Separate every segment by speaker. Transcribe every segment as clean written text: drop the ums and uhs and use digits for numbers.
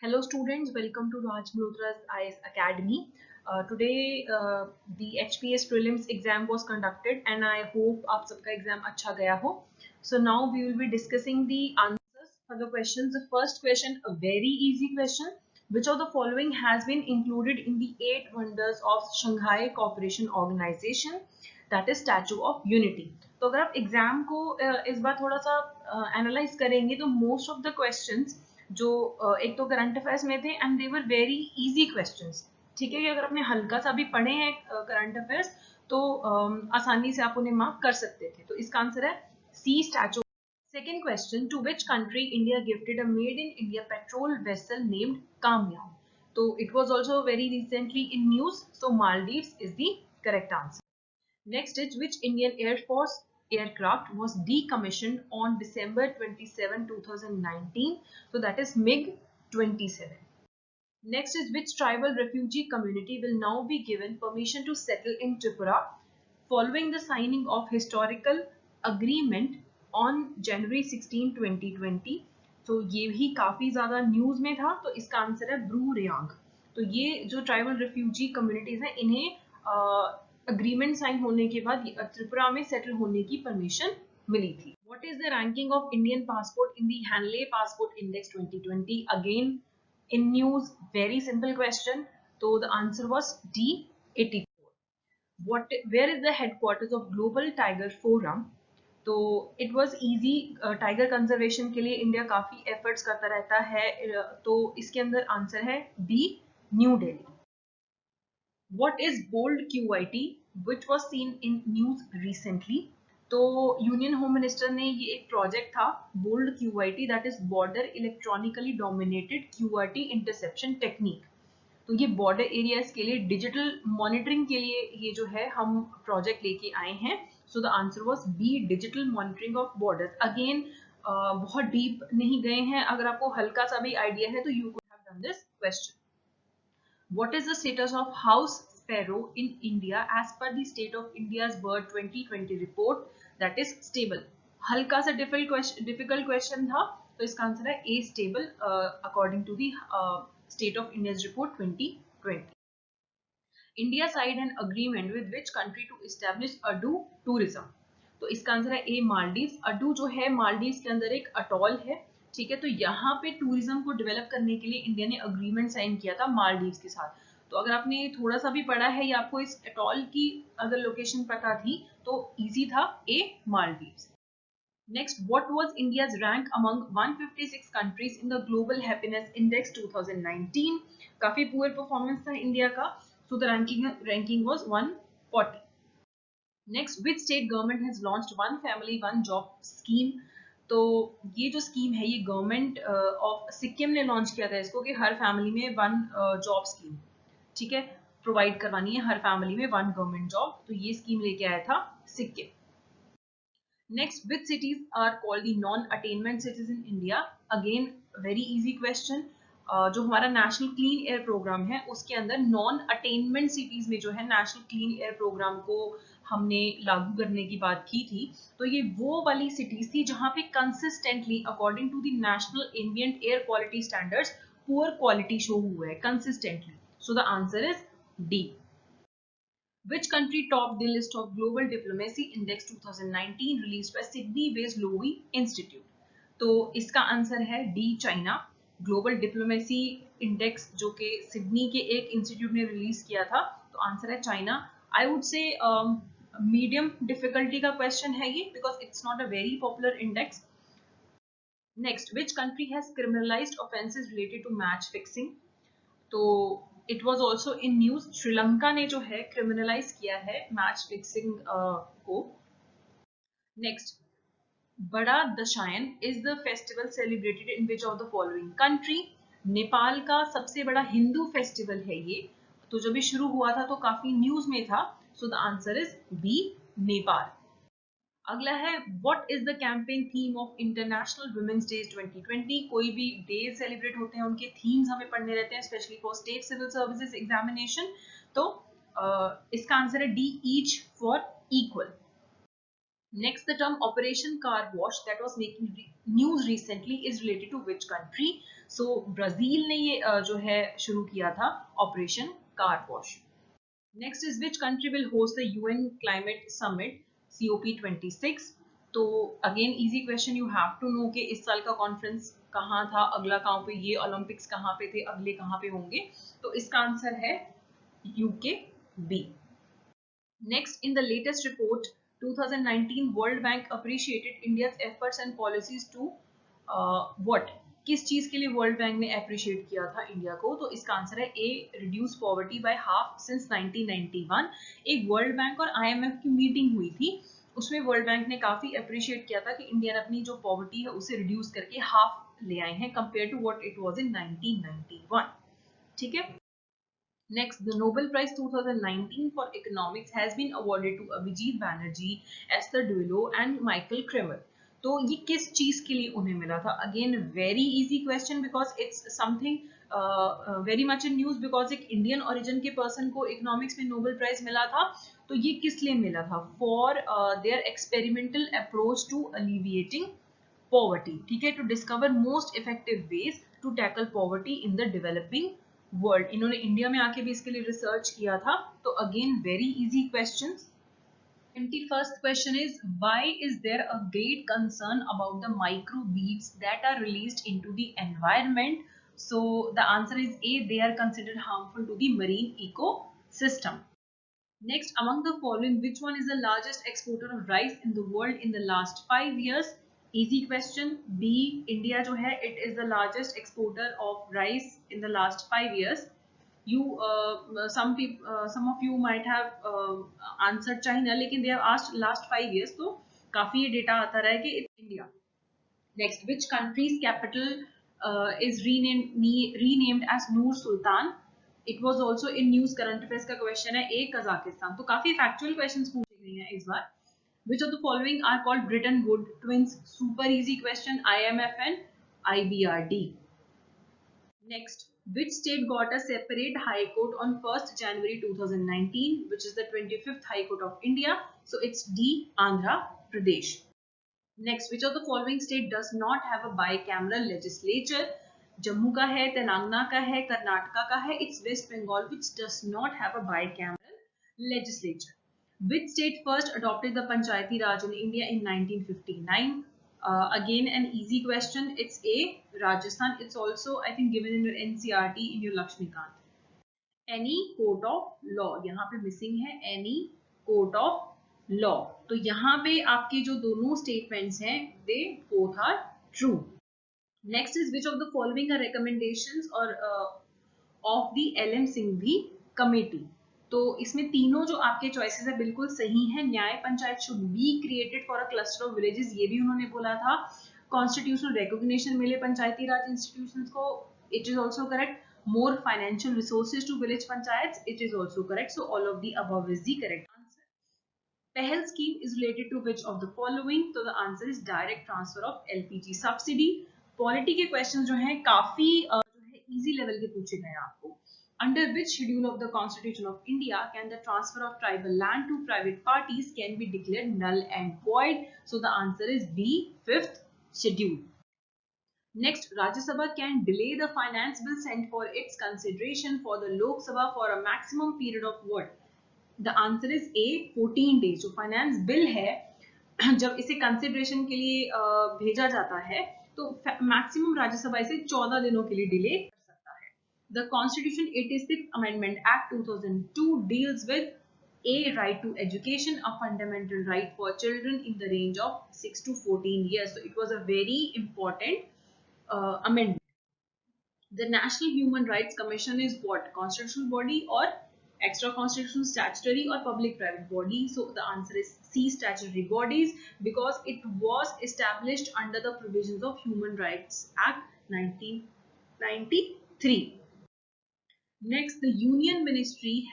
Speaker 1: Hello students, welcome to Raj Malhotra's IAS Academy. Today the HPS prelims exam was conducted and I hope आप सबका exam अच्छा गया हो. So now we will be discussing the answers for the questions. The first question, a very easy question. Which of the following has been included in the 8 wonders of Shanghai Cooperation Organization? That is Statue of Unity. तो अगर आप exam को इस बार थोड़ा सा analyse करेंगे तो most of the questions जो एक तो करंट अफेयर्स में थे and they were very easy questions. ठीक है कि अगर आपने हल्का सा भी पढ़े हैं करंट अफेयर्स तो आसानी से आप उन्हें मार्क कर सकते थे. तो इसका आंसर है सी, statue. Second question, to which country India gifted a made in India petrol vessel named Kamya? So it was also very recently in news. So Maldives is the correct answer. Next is, which Indian Air Force aircraft was decommissioned on December 27, 2019? So that is MiG-27. Next is, which tribal refugee community will now be given permission to settle in Tripura following the signing of historical agreement on January 16, 2020? तो ये भी काफी ज्यादा news में था. तो इसका answer है ब्रू रियांग. तो ये जो ट्राइबल रिफ्यूजी कम्युनिटीज हैं इन्हें अग्रीमेंट साइन होने के बाद त्रिपुरा में सेटल होने की परमिशन मिली थी. What is the ranking of Indian passport in the Hanley Passport Index 2020? Again in news, very simple question. So the answer was D, 84. Where is the headquarters of Global Tiger Forum? तो it was easy. Tiger conservation के लिए India काफी efforts करता रहता है. तो इसके अंदर आंसर है B, New Delhi. What is bold QIT which was seen in news recently? तो यूनियन होम मिनिस्टर ने ये एक प्रोजेक्ट था bold QIT, that is border electronically dominated QRT interception technique. तो ये बॉर्डर एरियाज के लिए डिजिटल मॉनिटरिंग के लिए ये जो है हम प्रोजेक्ट लेके आए हैं. So the answer was B, digital monitoring of borders. Again बहुत डीप नहीं गए हैं. अगर आपको हल्का सा भी आइडिया है तो you could have done this question. What is the status of house sparrow in India as per the State of India's Bird 2020 report? That is stable. हल्का सा difficult question था. तो इसका आंसर है A, stable, according to the State of India's report 2020. India signed an agreement with which country to establish Adu tourism? तो इसका answer है ए, Maldives. Ado जो है मालदीव के अंदर एक अटॉल है. ठीक है, तो यहाँ पे टूरिज्म को डेवलप करने के लिए इंडिया ने अग्रीमेंट साइन किया था मालदीव के साथ. तो अगर आपने थोड़ा सा भी पढ़ा है या आपको इस अटॉल की अगर लोकेशन पता थी तो इजी था ए, Maldives. Next, what was India's rank among 156 countries in the Global Happiness Index 2019? काफी पुअर परफॉर्मेंस था इंडिया का. So the ranking was 140. Next, which state government has launched one family one job scheme? तो ये जो scheme है ये government of Sikkim ने launch किया था इसको कि हर फैमिली में वन जॉब स्कीम, ठीक है, प्रोवाइड करवानी है हर फैमिली में वन गवर्नमेंट जॉब. तो ये स्कीम लेके आया था Sikkim. Next, which cities are called the non-attainment cities in India? Again, very easy question. जो हमारा नेशनल क्लीन एयर प्रोग्राम है उसके अंदर नॉन अटेनमेंट सिटीज में जो है नेशनल क्लीन एयर प्रोग्राम को हमने लागू करने की बात की थी. तो ये वो वाली सिटीज थी जहां पे consistently according to the national ambient air quality standards poor quality show हुआ है consistently. So the answer is D. Which country topped the list of Global Diplomacy Index 2019 released by Sydney-based Lowy Institute? तो इसका answer है D, China. Global diplomacy index जो कि Sydney के एक institute ने रिलीज किया था. तो आंसर है China. I would say medium difficulty का क्वेश्चन है ये because it's not a very popular index. Next, which country has criminalised offences related to match fixing? तो it was also in news. Sri Lanka ने जो है क्रिमिनलाइज किया है मैच फिक्सिंग को. नेक्स्ट, बड़ा Dashain is the festival celebrated in which of the following country? Nepal का सबसे बड़ा हिंदू फेस्टिवल है ये. तो जब ये शुरू हुआ था तो काफी न्यूज में था. So the answer is B, Nepal. अगला है, what is the campaign theme of international women's day 2020? कोई भी डे सेलिब्रेट होते हैं उनके थीम्स हमें पढ़ने रहते हैं specially for state civil services examination. तो इसका आंसर है D, each for equal. Next, the term Operation Car Wash that was making news recently is related to which country? सो ब्राजील ने ये जो है शुरू किया था operation car wash. Next is which country will host the UN climate summit COP26. तो again easy question, you have to know कि इस साल का कॉन्फ्रेंस कहाँ था, अगला कहाँ पे, ये ओलंपिक्स कहाँ पे थे, अगले कहाँ पे होंगे. तो इसका आंसर है UK B. Next, in the latest report 2019, World Bank appreciated India's efforts and policies to what? किस चीज के लिए वर्ल्ड बैंक ने अप्रिशिएट किया था इंडिया को? तो इसका आंसर है A, reduce poverty by half since 1991. एक वर्ल्ड बैंक और IMF की मीटिंग हुई थी, उसमें वर्ल्ड बैंक ने काफी अप्रिशिएट किया था कि इंडिया ने अपनी जो पॉवर्टी है उसे रिड्यूस करके हाफ ले आए हैं compare to what it was in 1991. ठीक है. Next, the Nobel Prize 2019 for Economics has been awarded to Abhijit Banerjee, Esther Dullo and Michael Kremer. तो ये किस चीज के लिए उन्हें मिला था? Again very easy question because it's something very much in news, because एक इंडियन ओरिजिन के पर्सन को इकोनॉमिक्स में नोबेल प्राइज मिला था. तो ये किस लिए मिला था? For their experimental approach to alleviating poverty. ठीक है, to discover most effective ways to tackle poverty in the developing world. इन्होंने इंडिया में आके भी इसके लिए रिसर्च किया था. तो again very easy questions. 21st question is, why is there a great concern about the microbeads that are released into the environment? So the answer is A, they are considered harmful to the marine ecosystem. Next, among the following, which one is the largest exporter of rice in the world in the last 5 years? Easy question. B, India जो है, it is the largest exporter of rice in the last 5 years. Some of you might have answered China, लेकिन they have asked last 5 years, तो काफी ये data आता रहा है कि it's India. Next, which country's capital is renamed as Nur Sultan? It was also in news. Current affairs का question है. A, Kazakhstan. तो काफी फैक्चुअल क्वेश्चंस पूछे गए हैं इस बार. Which of the following are called Bretton Woods twins? Super easy question. IMF and IBRD. Next, which state got a separate high court on 1st January 2019, which is the 25th High Court of India? So it's D, Andhra Pradesh. Next, which of the following state does not have a bicameral legislature? Jammu का है, तेलंगाना का है, कर्नाटका का है. It's West Bengal, which does not have a bicameral legislature. Which state first adopted the Panchayati Raj in India in 1959? Again an easy question. It's A, Rajasthan. It's also I think given in your NCERT in your Lakshmikant. Any court of law, यहाँ पे missing है any court of law. तो यहाँ पे आपके जो दोनों statements हैं, they both are true. Next is, which of the following are recommendations or of the LM Singhvi committee? तो इसमें तीनों जो आपके चॉइसेस है बिल्कुल सही है. न्याय panchayat should be created for a cluster of villages, ये भी उन्होंने बोला था. कॉन्स्टिट्यूशनल रिकॉग्निशन मिले पंचायती राज इंस्टीट्यूशंस को, it is also correct. More financial resources to village panchayat, it is also correct. So all of the above is the correct answer. Pahal scheme is related to which of the following? तो the answer is direct transfer of LPG subsidy. Polity के question जो है काफी easy level के पूछे गए आपको. Under which schedule of the Constitution of India can the transfer of tribal land to private parties can be declared null and void? So the answer is B, 5th schedule. Next, Rajya Sabha can delay the finance bill sent for its consideration for the Lok Sabha for a maximum period of what? The answer is A, 14 days. जो finance bill है, जब इसे consideration के लिए भेजा जाता है, तो maximum राज्य सभा इसे 14 दिनों के लिए delay. The Constitution 86th Amendment Act 2002 deals with A, right to education, a fundamental right for children in the range of 6 to 14 years. So it was a very important amendment. The National Human Rights Commission is what? Constitutional body or extra constitutional, statutory or public-private body? So the answer is C, statutory bodies, because it was established under the provisions of Human Rights Act 1993. Next, the Union Ministry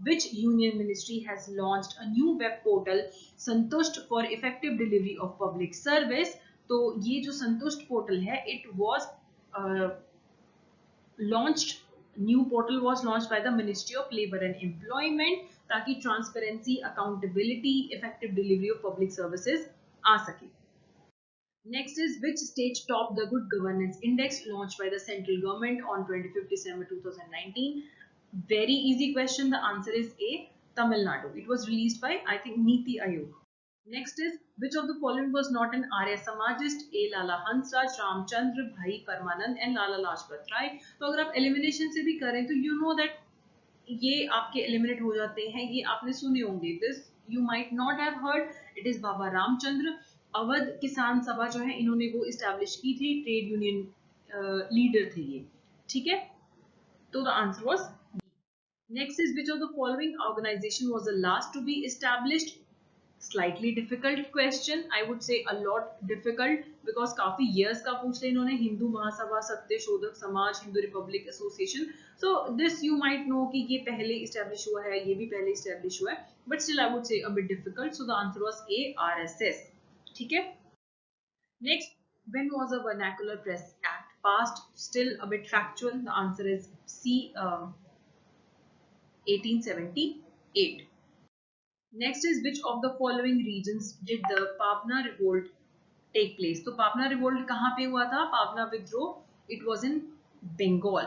Speaker 1: which Union Ministry has launched a new web portal, Santusht, for effective delivery of public service. तो ये जो संतुष्ट portal है, it was launched, new portal was launched by the Ministry of Labour and Employment, ताकि transparency, accountability, effective delivery of public services आ सके. Next is which state topped the Good Governance Index launched by the central government on 25th December 2019? Very easy question. The answer is A, Tamil Nadu. It was released by, I think, Niti Aayog. Next is which of the following was not an Arya Samajist? A. Lala Hansraj, Ramchandra, Bhai Parmanand and Lala Lajpat Rai. तो अगर आप elimination से भी करें तो you know that ये आपके eliminate हो जाते हैं, ये आपने सुने होंगे. This you might not have heard. It is बाबा रामचंद्र. अवध किसान सभा जो है इन्होंने वो इस्टेब्लिश की थी, ट्रेड यूनियन लीडर थे ये. ठीक है, तो the answer was next is which of the following organization was the last to be established? Slightly difficult question, I would say a lot difficult because काफी years का पूछ ले इन्होंने. हिंदू महासभा, सत्य शोधक समाज, Hindu Republic association. So this you might know कि ये पहले establish हुआ है, ये भी पहले establish हुआ है, but still I would say a bit difficult. So the answer was A, RSS. ठीक है. Next, when was the Vernacular Press Act passed? Still a bit factual. The answer is C, 1878. Next is which of the following regions did the Pabna revolt take place? तो पाबना revolt कहाँ पे हुआ था? पाबना विद्रोह, it was in Bengal.